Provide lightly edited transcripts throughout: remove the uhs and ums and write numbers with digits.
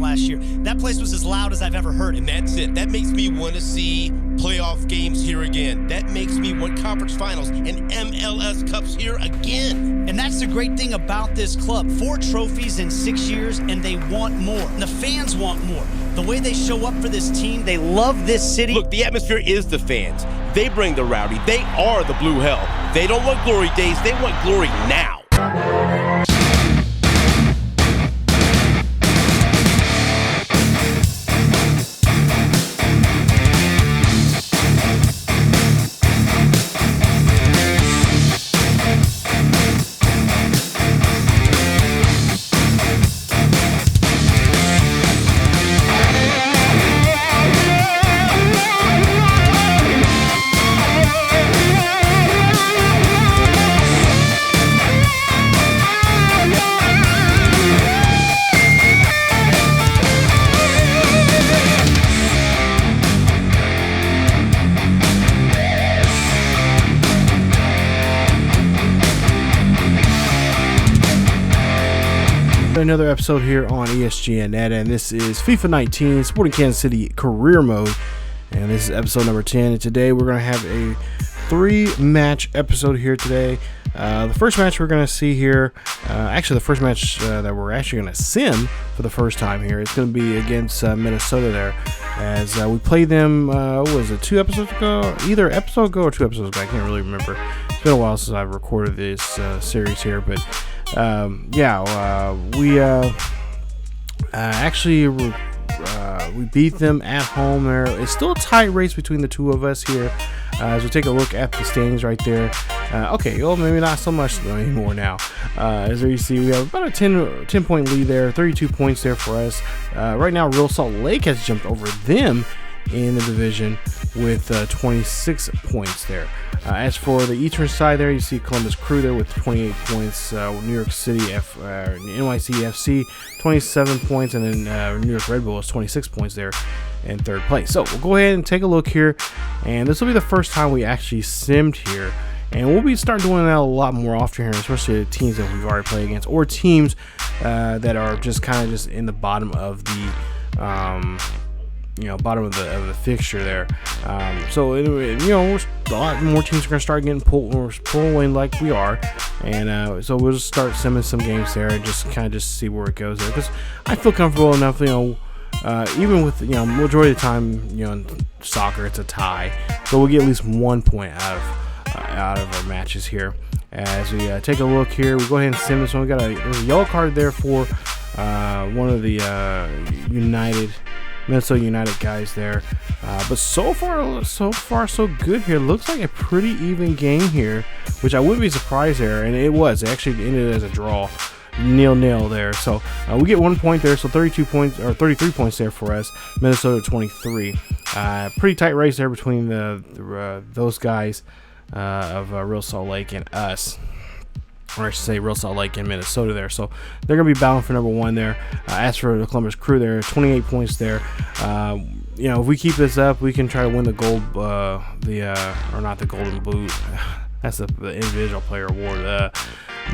last year. That place was as loud as I've ever heard it. And that's it. That makes me want to see playoff games here again. That makes me want conference finals and MLS Cups here again. And that's the great thing about this club. 4 trophies in 6 years, and they want more. And the fans want more. The way they show up for this team, they love this city. Look, the atmosphere is the fans. They bring the rowdy. They are the blue hell. They don't want glory days. They want glory now. Another episode here on ESGNet, and this is FIFA 19 Sporting Kansas City Career Mode, and this is episode number 10. And today we're going to have a 3-match episode here today. The first match we're going to see here, actually the first match that we're actually going to sim for the first time here, it's going to be against Minnesota there, as we played them, what was it, 2 episodes ago? Either episode ago or 2 episodes ago, I can't really remember. It's been a while since I've recorded this series here, but we actually we beat them at home there. It's still a tight race between the two of us here, as we take a look at the standings right there. Okay, well, maybe not so much anymore now. As there you see, we have about a 10 point lead there, 32 points there for us. Right now, Real Salt Lake has jumped over them in the division with 26 points there. As for the Eastern side there, you see Columbus Crew there with 28 points, New York City NYCFC 27 points, and then New York Red Bull is 26 points there in third place. So we'll go ahead and take a look here, and this will be the first time we actually simmed here, and we'll start doing that a lot more often here, especially the teams that we've already played against, or teams that are just kind of just in the bottom of the bottom of the fixture there. So anyway, a lot more teams are gonna start getting pulling like we are, and so we'll just start simming some games there and just kind of just see where it goes there, because I feel comfortable enough, even with majority of the time, in soccer it's a tie, so we'll get at least 1 point out of our matches here. As we take a look here, we go ahead and sim this one. We got a yellow card there for one of the Minnesota United guys there, but so far so good here. Looks like a pretty even game here, which I wouldn't be surprised there, and it actually ended as a draw, 0-0 there. So we get 1 point there, so 32 points or 33 points there for us. Minnesota 23. Pretty tight race there between those guys of Real Salt Lake and us. Or I should say Real Salt Lake and Minnesota there. So they're going to be battling for number 1 there. As for the Columbus Crew there, 28 points there. If we keep this up, we can try to win the gold, or not the golden boot. That's the individual player award.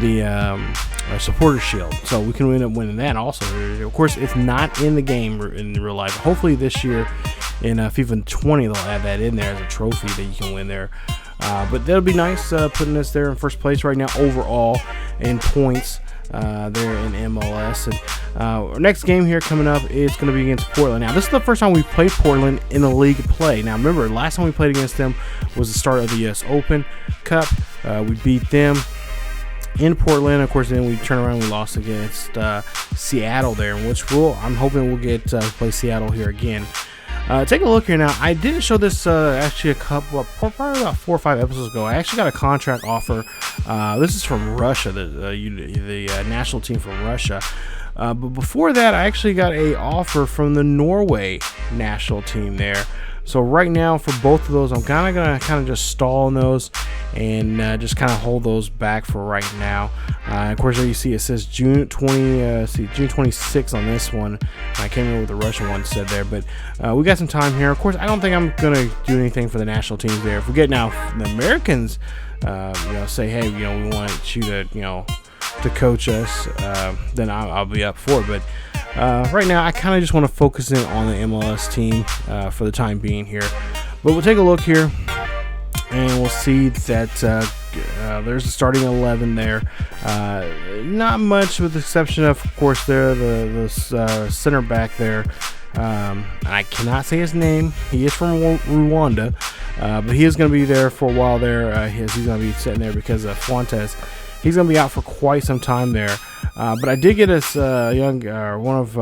The supporter shield. So we can end up winning that also. Of course, it's not in the game in real life. Hopefully this year in FIFA 20, they'll add that in there as a trophy that you can win there. But that'll be nice, putting us there in first place right now overall in points there in MLS. And our next game here coming up is going to be against Portland. Now, this is the first time we played Portland in the league play. Now, remember, last time we played against them was the start of the US Open Cup. We beat them in Portland. Of course, then we turn around and we lost against Seattle there, which I'm hoping we'll get to play Seattle here again. Take a look here now. I didn't show this actually probably about 4 or 5 episodes ago. I actually got a contract offer. This is from Russia, the national team from Russia. But before that, I actually got a offer from the Norway national team there. So right now, for both of those, I'm kind of gonna just stall on those and just kind of hold those back for right now. Of course, there you see it says June 26 on this one. I can't remember what the Russian one said there, but we got some time here. Of course, I don't think I'm gonna do anything for the national teams there. If we get now the Americans, say, hey, we want you to, to coach us, then I'll be up for it. But right now I kind of just want to focus in on the MLS team for the time being here. But we'll take a look here, and we'll see that there's the starting 11 there. Not much, with the exception of course, there the center back there. I cannot say his name. He is from Rwanda, but he is going to be there for a while there. He's going to be sitting there because of Fuentes. He's going to be out for quite some time there. But I did get us one of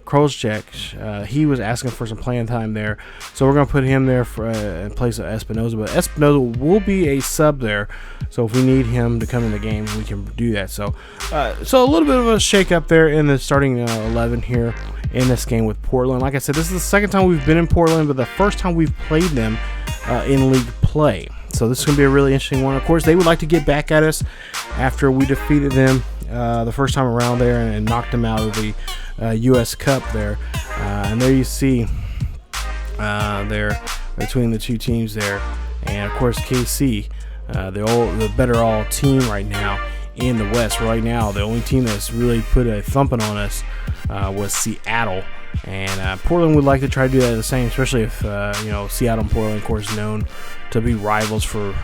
Krolchek. He was asking for some playing time there, so we're going to put him there for in place of Espinoza. But Espinoza will be a sub there, so if we need him to come in the game, we can do that. So a little bit of a shake up there in the starting 11 here in this game with Portland. Like I said, this is the second time we've been in Portland, but the first time we've played them in league play. So this is going to be a really interesting one. Of course, they would like to get back at us after we defeated them the first time around there and knocked them out of the U.S. Cup there. And there you see there between the two teams there. And, of course, KC, the better all team right now in the West. Right now, the only team that's really put a thumping on us was Seattle. And Portland would like to try to do that the same, especially if, Seattle and Portland, of course, known to be rivals for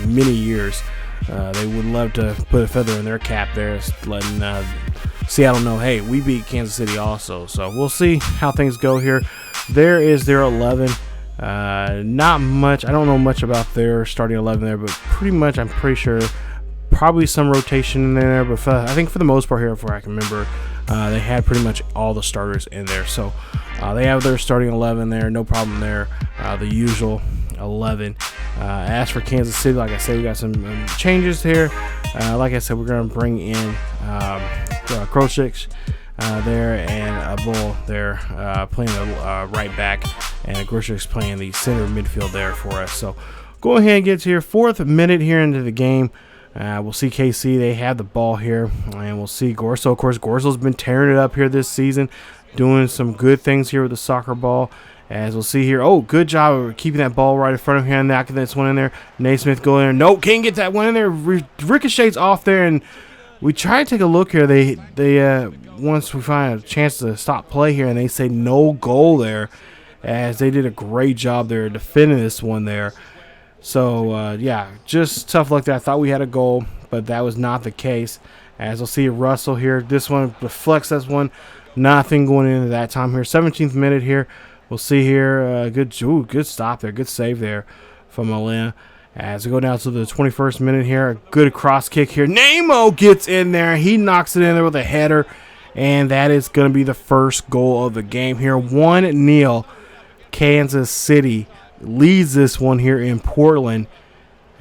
many years. They would love to put a feather in their cap there, letting Seattle know, hey, we beat Kansas City also. So we'll see how things go here. There is their 11. Not much. I don't know much about their starting 11 there, but pretty much I'm pretty sure probably some rotation in there. But I think for the most part here, if I can remember, they had pretty much all the starters in there. So they have their starting 11 there. No problem there. The usual 11. As for Kansas City, like I said, we got some changes here. Like I said, we're going to bring in Krolchek there, and a Bull there playing the right back, and Grishik's playing the center midfield there for us. So go ahead and get to your 4th minute here into the game. We'll see KC. They have the ball here, and we'll see Gorso. Of course, Gorso's been tearing it up here this season, doing some good things here with the soccer ball. As we'll see here, oh, good job of keeping that ball right in front of him. Knocking this one in there. Naismith go in there. Nope, can't get that one in there. Ricochets off there, and we try to take a look here. They once we find a chance to stop play here, and they say no goal there, as they did a great job there defending this one there. So yeah, just tough luck there. I thought we had a goal, but that was not the case. As we'll see Russell here, this one deflects this one. Nothing going into that time here. 17th minute here. We'll see here, good stop there, good save there from Alina. As we go down to the 21st minute here, a good cross kick here. Nemo gets in there, he knocks it in there with a header, and that is going to be the first goal of the game here. 1-0, Kansas City leads this one here in Portland,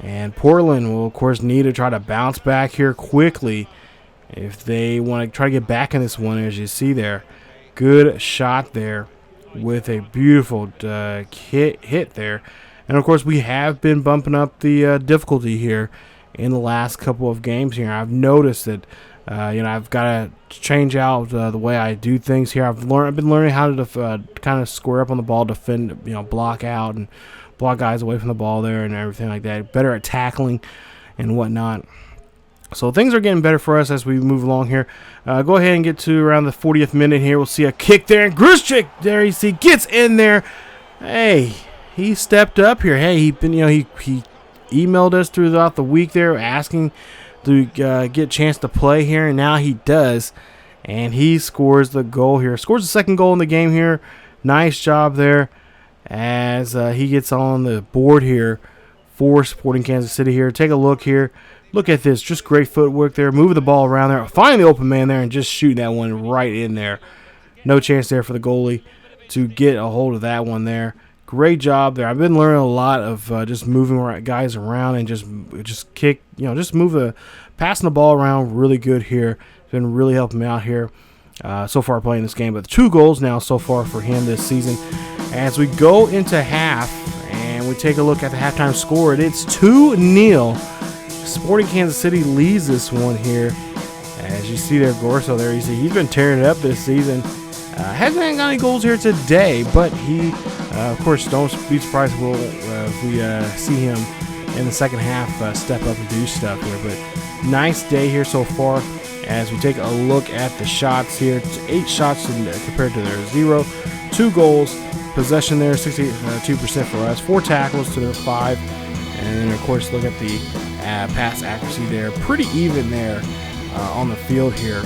and Portland will of course need to try to bounce back here quickly if they want to try to get back in this one. As you see there, good shot there with a beautiful hit there. And of course, we have been bumping up the difficulty here in the last couple of games here. I've noticed that I've got to change out the way I do things here. I've been learning how to kind of square up on the ball, defend, block out and block guys away from the ball there and everything like that. Better at tackling and whatnot. So things are getting better for us as we move along here. Go ahead and get to around the 40th minute here. We'll see a kick there, and Grishik, there you see, gets in there. Hey, he stepped up here. Hey, he emailed us throughout the week there asking to get a chance to play here, and now he does, and he scores the goal here. Scores the second goal in the game here. Nice job there as he gets on the board here for Sporting Kansas City here. Take a look here. Look at this, just great footwork there, moving the ball around there, finding the open man there, and just shooting that one right in there. No chance there for the goalie to get a hold of that one there. Great job there. I've been learning a lot of just moving guys around and just kick, just passing the ball around really good here. It's been really helping me out here so far playing this game. But 2 goals now so far for him this season. As we go into half and we take a look at the halftime score, it's 2-0. Sporting Kansas City leads this one here. As you see there, Gorso there, you see he's been tearing it up this season. Hasn't got any goals here today, but he, of course, don't be surprised if we see him in the second half step up and do stuff here. But nice day here so far As we take a look at the shots here, it's 8 shots compared to their 0. 2 goals, possession there, 62% for us, 4 tackles to their 5. And then, of course, look at the pass accuracy there. Pretty even there on the field here.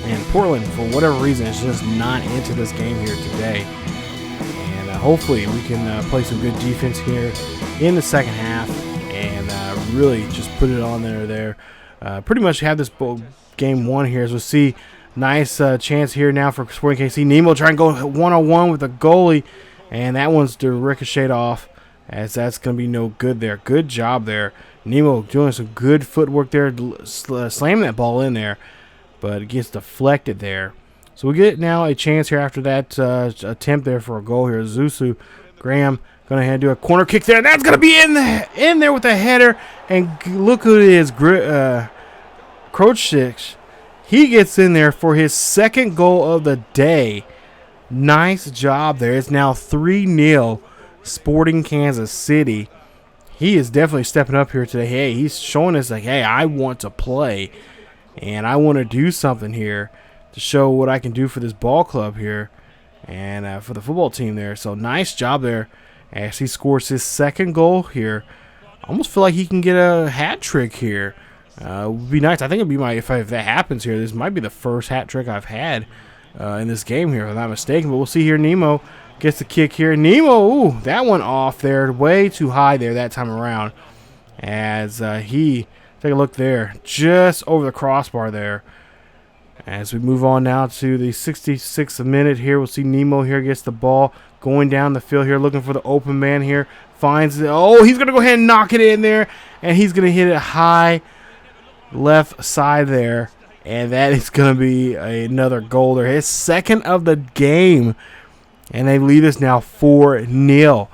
And Portland, for whatever reason, is just not into this game here today. And hopefully we can play some good defense here in the second half and really just put it on there. Pretty much have this game won here. As we'll see, nice chance here now for Sporting KC. Nemo trying to go one-on-one with the goalie, and that one's to ricochet off, as that's going to be no good there. Good job there. Nemo doing some good footwork there, slamming that ball in there, but it gets deflected there. So we get now a chance here after that attempt there for a goal here. Zusu Graham going to do a corner kick there, and that's going to be in there with a header. And look who it is, Krojcik. He gets in there for his second goal of the day. Nice job there. It's now 3-0 Sporting Kansas City. He is definitely stepping up here today. Hey, he's showing us like, hey, I want to play, and I want to do something here to show what I can do for this ball club here and for the football team there. So nice job there as he scores his second goal here. I almost feel like he can get a hat trick here. Would be nice. I think it'd be if that happens here. This might be the first hat trick I've had in this game here, if I'm not mistaken. But we'll see here. Nemo gets the kick here. Nemo, ooh, that one off there, way too high there that time around. As he take a look there, just over the crossbar there. As we move on now to the 66th minute here, we'll see Nemo here gets the ball going down the field here, looking for the open man here. Finds it. Oh, he's gonna go ahead and knock it in there, and he's gonna hit it high left side there, and that is going to be another goal there. His second of the game, and they lead us now 4-0. All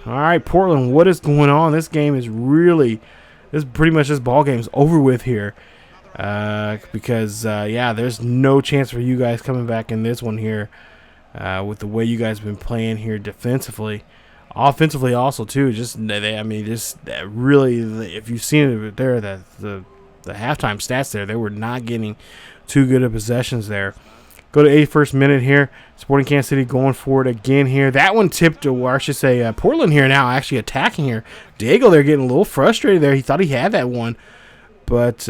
right, Portland, what is going on? This game is pretty much this ball game is over with here because, yeah, there's no chance for you guys coming back in this one here with the way you guys have been playing here defensively. Offensively also too, really, if you've seen it there, the halftime stats there, they were not getting too good of possessions there. Go to 81st minute here, Sporting Kansas City going for it again here. That one tipped, or I should say Portland here now actually attacking here. Diego there getting a little frustrated there. He thought he had that one, but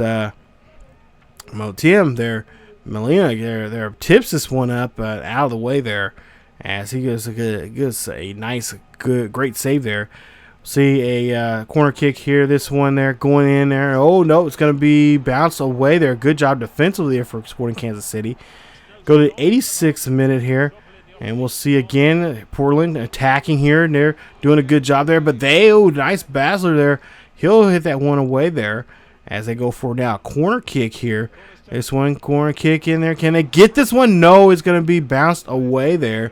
Tim there, Molina there tips this one up out of the way there. As he gives a nice, great save there. See a corner kick here. This one there going in there. Oh, no, it's going to be bounced away there. Good job defensively there for Sporting Kansas City. Go to the 86th minute here, and we'll see again Portland attacking here, and they're doing a good job there. But nice Basler there. He'll hit that one away there as they go for now. Corner kick here. This one, corner kick in there. Can they get this one? No, it's going to be bounced away there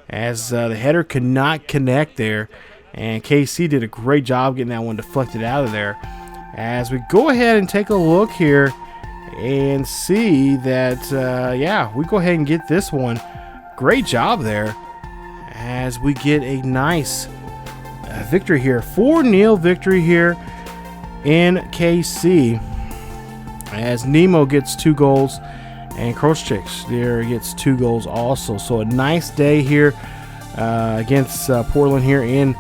as the header could not connect there. And KC did a great job getting that one deflected out of there. As we go ahead and take a look here and see that, yeah, we go ahead and get this one. Great job there as we get a nice victory here. 4-0 victory here in KC. As Nemo gets 2 goals and Krojcik there gets 2 goals also. So a nice day here against Portland here in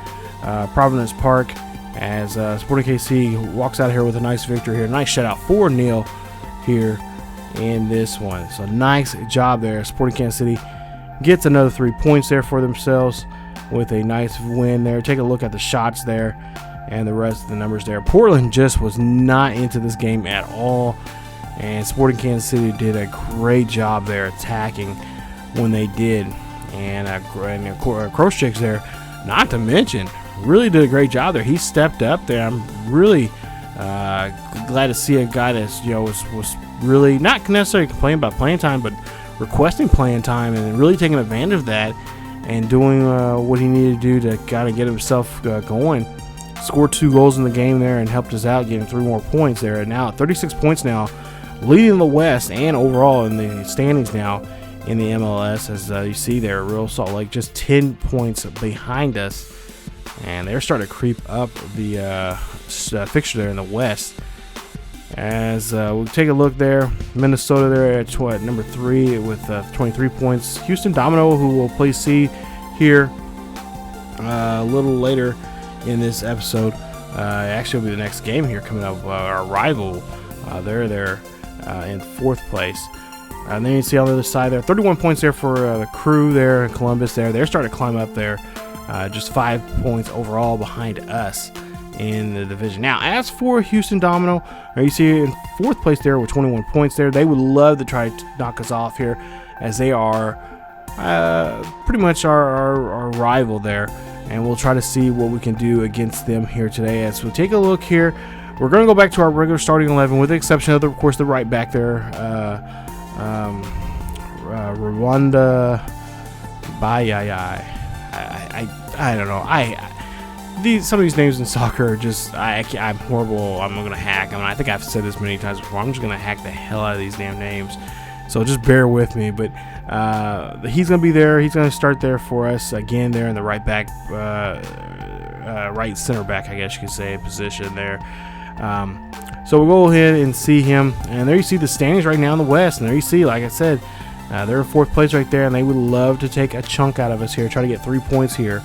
Providence Park as Sporting KC walks out here with a nice victory here. Nice shutout, 4-0 here in this one. So nice job there. Sporting Kansas City gets another 3 points there for themselves with a nice win there. Take a look at the shots there and the rest of the numbers there. Portland just was not into this game at all, and Sporting Kansas City did a great job there attacking when they did. And Krojcik there, not to mention, really did a great job there. He stepped up there. I'm really glad to see a guy that was really not necessarily complaining about playing time, but requesting playing time and really taking advantage of that and doing what he needed to do to kind of get himself going. Scored 2 goals in the game there and helped us out, getting 3 more points there. And now 36 points now, leading the West and overall in the standings now in the MLS. As you see there, Real Salt Lake just 10 points behind us, and they're starting to creep up the fixture there in the West. As we'll take a look there, Minnesota there at number 3 with 23 points. Houston Dynamo, who will play C here a little later in this episode. Actually, will be the next game here coming up. Our rival, they're there in 4th place. And then you see on the other side there, 31 points there for the Crew there in Columbus there. They're starting to climb up there, just 5 points overall behind us in the division. Now, as for Houston Dynamo, you see in 4th place there with 21 points there. They would love to try to knock us off here, as they are pretty much our rival there. And we'll try to see what we can do against them here today. As we'll take a look here, we're going to go back to our regular starting 11, with the exception of, of course, the right back there, Rwanda Bayayai. I don't know. Some of these names in soccer are just I'm horrible. I'm gonna hack. I think I've said this many times before. I'm just gonna hack the hell out of these damn names. So just bear with me. But he's gonna be there. He's gonna start there for us again there in the right back, right center back, I guess you could say, position there. So we'll go ahead and see him. And there you see the standings right now in the West. And there you see, like I said, they're in 4th place right there, and they would love to take a chunk out of us here, try to get 3 points here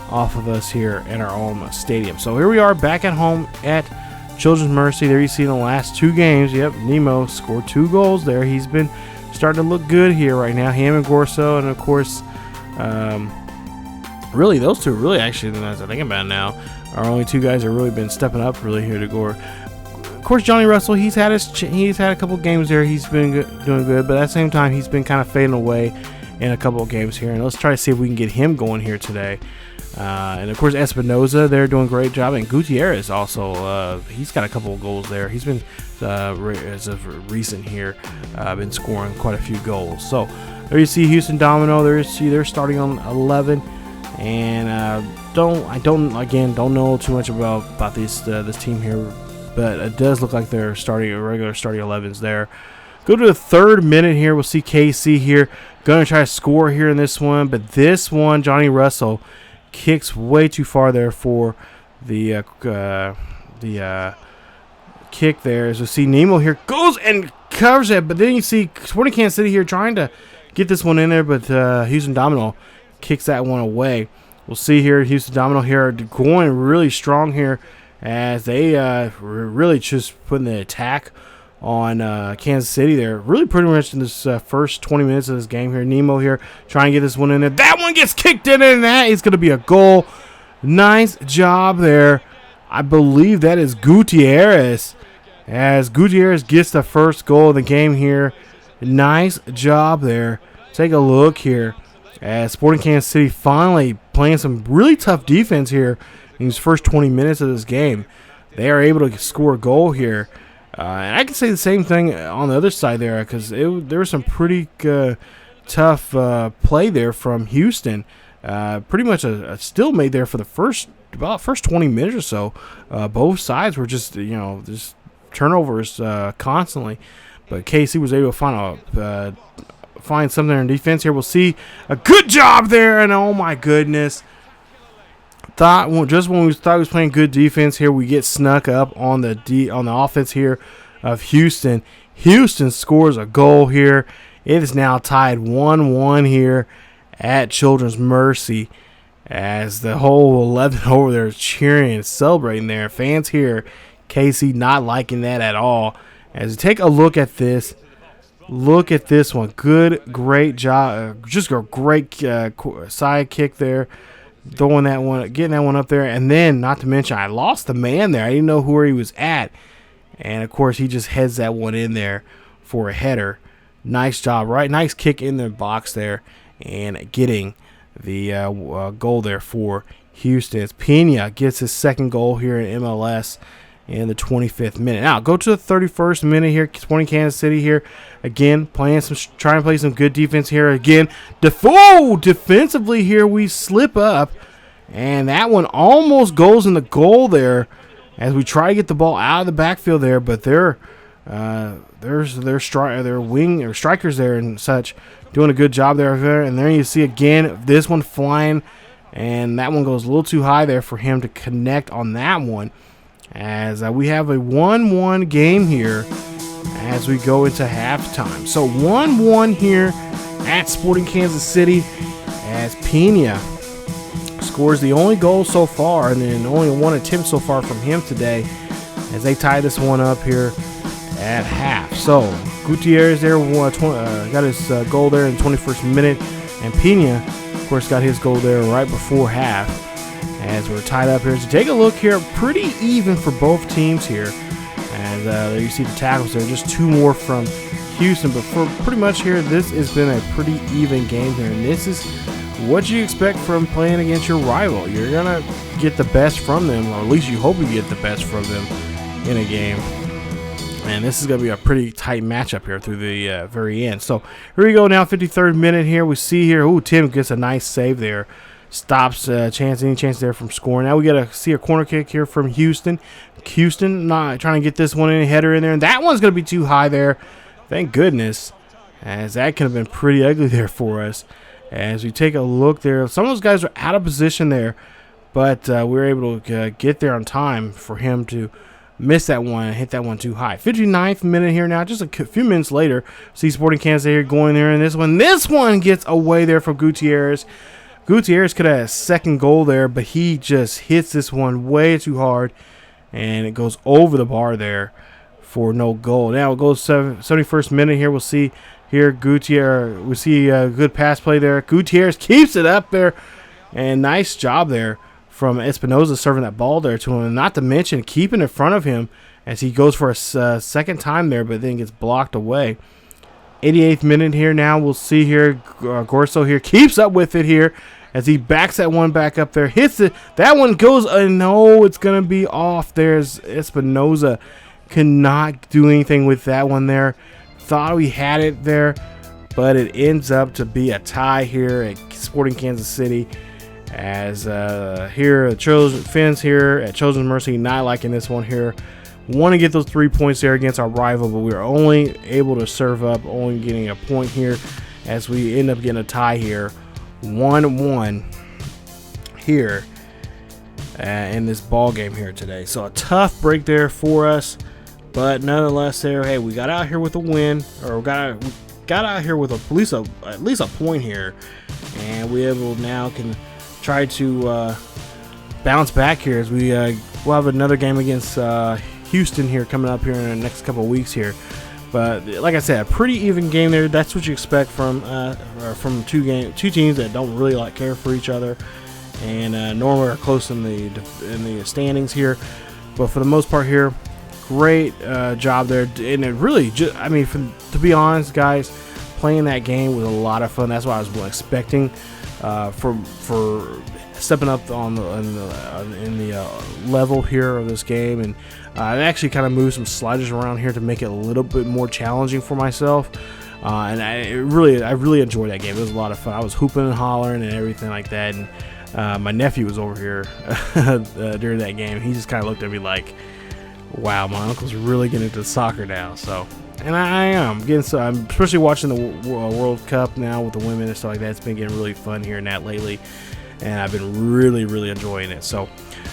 off of us here in our own stadium. So here we are back at home at Children's Mercy. There you see in the last 2 games, yep, Nemo scored 2 goals there. He's been starting to look good here right now. Him and Gorso, and of course, really those two really, actually, as I think about it now, are only 2 guys that have really been stepping up really here to Gore. Of course, Johnny Russell, he's had a couple games there. He's been doing good, but at the same time, he's been kind of fading away in a couple of games here. And let's try to see if we can get him going here today. And of course, Espinoza, they're doing a great job. And Gutierrez also, he's got a couple of goals there. He's been, as of recent here, been scoring quite a few goals. So there you see Houston Dynamo. There you see they're starting on 11. And don't know too much about this team here, but it does look like they're regular starting 11s there. Go to the 3rd minute here. We'll see KC here going to try to score here in this one, but this one, Johnny Russell kicks way too far there for the kick there. As we see Nemo here goes and covers it, but then you see Sporting Kansas City here trying to get this one in there, but Houston Dynamo kicks that one away. We'll see here Houston Dynamo here going really strong here, as they really just putting the attack on Kansas City there. Really pretty much in this first 20 minutes of this game here. Nemo here trying to get this one in there. That one gets kicked in, and that is going to be a goal. Nice job there. I believe that is Gutierrez, as Gutierrez gets the first goal of the game here. Nice job there. Take a look here, as Sporting Kansas City finally playing some really tough defense here in these first 20 minutes of this game. They are able to score a goal here. And I can say the same thing on the other side there, because there was some pretty tough play there from Houston. Pretty much a stalemate there for the first 20 minutes or so. Both sides were just turnovers constantly, but KC was able to find something in defense here. We'll see a good job there, and oh my goodness. Just when we thought he was playing good defense here, we get snuck up on the offense here of Houston. Houston scores a goal here. It is now tied 1-1 here at Children's Mercy, as the whole 11 over there is cheering and celebrating there. Fans here, KC not liking that at all. As you take a look at this one. Great job. Just a great side kick there. Getting that one up there, and then not to mention I lost the man there. I didn't know where he was at, and of course he just heads that one in there for a header. Nice job, right? Nice kick in the box there, and getting the goal there for Houston. As Pena gets his 2nd goal here in MLS in the 25th minute. Now go to the 31st minute here. Sporting Kansas City here again trying to play some good defense here again. Defensively here we slip up, and that one almost goes in the goal there, as we try to get the ball out of the backfield there, but their strikers there and such doing a good job there. And there you see again this one flying, and that one goes a little too high there for him to connect on that one. as we have a 1-1 game here as we go into halftime. So 1-1 here at Sporting Kansas City as Pena scores the only goal so far, and then only one attempt so far from him today as they tie this one up here at half. So Gutierrez there got his goal there in the 21st minute, and Pena, of course, got his goal there right before half as we're tied up here. So take a look here, pretty even for both teams here. And there you see the tackles there, just 2 more from Houston. But for pretty much here, this has been a pretty even game here. And this is what you expect from playing against your rival. You're going to get the best from them, or at least you hope you get the best from them in a game. And this is going to be a pretty tight matchup here through the very end. So here we go now, 53rd minute here. We see here, ooh, Tim gets a nice save there. Stops any chance there from scoring. Now we got to see a corner kick here from Houston. Houston not trying to get this one in, a header in there, and that one's going to be too high there. Thank goodness, as that could have been pretty ugly there for us. As we take a look there, some of those guys are out of position there, but we were able to get there on time for him to miss that one and hit that one too high. 59th minute here now, just a few minutes later. See Sporting Kansas here going there, and this one gets away there from Gutierrez. Gutierrez could have had a second goal there, but he just hits this one way too hard, and it goes over the bar there for no goal. Now it goes 71st minute here. We'll see here Gutierrez. We see a good pass play there. Gutierrez keeps it up there, and nice job there from Espinoza serving that ball there to him, and not to mention keeping in front of him as he goes for a second time there, but then gets blocked away. 88th minute here now. We'll see here Gorso here keeps up with it here as he backs that one back up there, hits it. That one goes, no, it's going to be off. There's Espinoza. Could not do anything with that one there. Thought we had it there, but it ends up to be a tie here at Sporting Kansas City. As here, the Finns here at Chosen Mercy not liking this one here. Want to get those 3 points there against our rival, but we are only able to serve up, only getting a point here as we end up getting a tie here. 1-1 here in this ball game here today. So a tough break there for us, but nonetheless there, hey, we got out here with a win, or we got out here with at least a point here, and we now can try to bounce back here as we we'll have another game against Houston here coming up here in the next couple of weeks here. But like I said, a pretty even game there. That's what you expect from two teams that don't really care for each other, and normally are close in the standings here. But for the most part here, great job there, and it really to be honest, guys, playing that game was a lot of fun. That's what I was expecting for stepping up in the level here of this game, and I actually kind of moved some sliders around here to make it a little bit more challenging for myself, and I really enjoyed that game. It was a lot of fun. I was hooping and hollering and everything like that, and my nephew was over here during that game. He just kind of looked at me like, wow, my uncle's really getting into soccer now. So, and I am getting I'm especially watching the World Cup now with the women and stuff like that. It's been getting really fun here and that lately, and I've been really enjoying it. So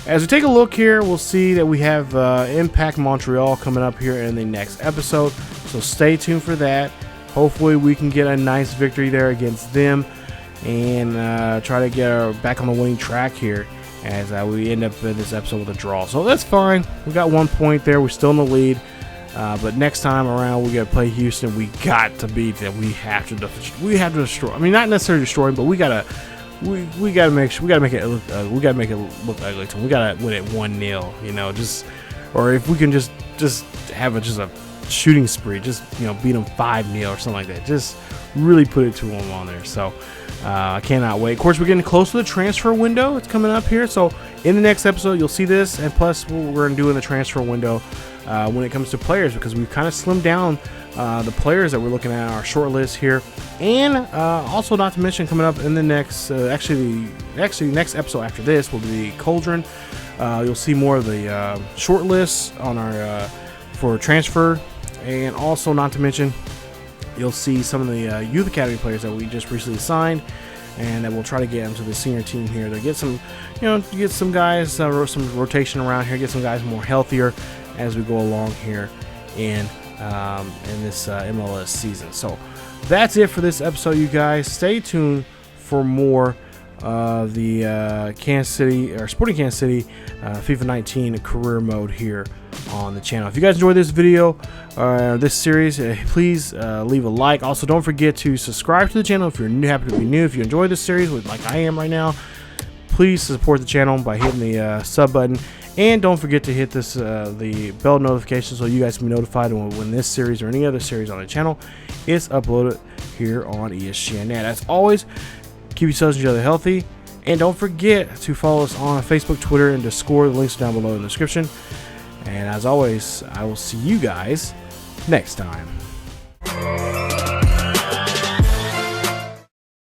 as we take a look here, we'll see that we have Impact Montreal coming up here in the next episode, so stay tuned for that. Hopefully we can get a nice victory there against them and try to get back on the winning track here as we end up in this episode with a draw. So that's fine. We got 1 point there. We're still in the lead. But next time around, we got to play Houston. We got to beat them. We have to destroy. I mean, not necessarily destroy them, but we gotta make it look ugly to them. We gotta win it 1-0. You know, or if we can just have a shooting spree, beat them 5-0 or something like that. Just really put it to them on there. So I cannot wait. Of course, we're getting close to the transfer window. It's coming up here. So in the next episode, you'll see this, and plus we're going to do in the transfer window when it comes to players, because we've kind of slimmed down the players that we're looking at on our short list here, and also not to mention coming up in the next next episode after this will be Cauldron. You'll see more of the short lists on our for transfer, and also not to mention you'll see some of the youth academy players that we just recently signed, and that we'll try to get them to the senior team here to get some, get some guys, some rotation around here, get some guys more healthier as we go along here in this MLS season. So that's it for this episode, you guys. Stay tuned for more the Kansas City, or Sporting Kansas City FIFA 19 career mode here on the channel. If you guys enjoyed this video or this series, please leave a like. Also, don't forget to subscribe to the channel if you're new, happy to be new. If you enjoy this series, like I am right now, please support the channel by hitting the sub button, and don't forget to hit this the bell notification so you guys can be notified when this series or any other series on the channel is uploaded here on ESGNet. As always, keep yourselves and each other healthy, and don't forget to follow us on Facebook, Twitter, and Discord. The links are down below in the description. And as always, I will see you guys next time.